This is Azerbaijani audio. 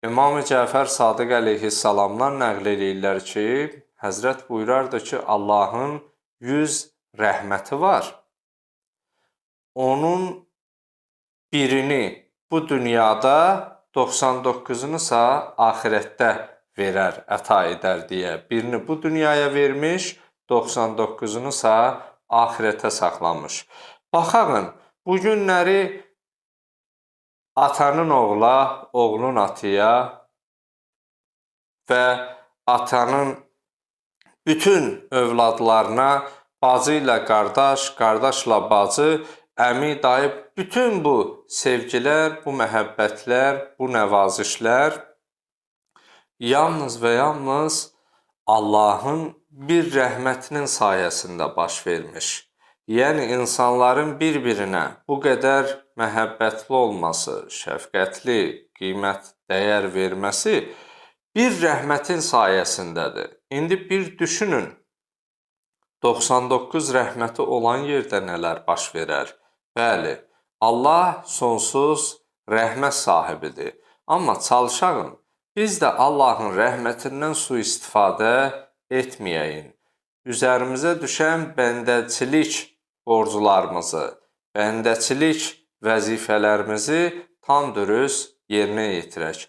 İmam-ı Cəfər Sadiq əleyhissalamdan nəql edirlər ki, Həzrət buyurardı ki, Allahın 100 rəhməti var. Onun birini bu dünyada, 99'unu isə axirətdə verər, əta edər deyə. Birini bu dünyaya vermiş, 99'unu isə axirətə saxlamış. Baxın, bu günləri atanın oğula, oğlun atıya və atanın bütün övladlarına bacı ilə qardaş, qardaşla bacı, əmi, dayı, bütün bu sevgilər, bu məhəbbətlər, bu nəvazişlər yalnız və yalnız Allahın bir rəhmətinin sayəsində baş vermiş. Yəni, insanların bir-birinə bu qədər məhəbbətli olması, şəfqətli, qiymət, dəyər verməsi bir rəhmətin sayəsindədir. İndi bir düşünün, 99 rəhməti olan yerdə nələr baş verər? Bəli, Allah sonsuz rəhmət sahibidir. Amma çalışağın, biz də Allahın rəhmətindən sui-istifadə etməyəyin. Üzərimizə düşən bəndəçilik borclarımızı, bəndəçilik vəzifələrimizi tam dürüst yerinə yetirək.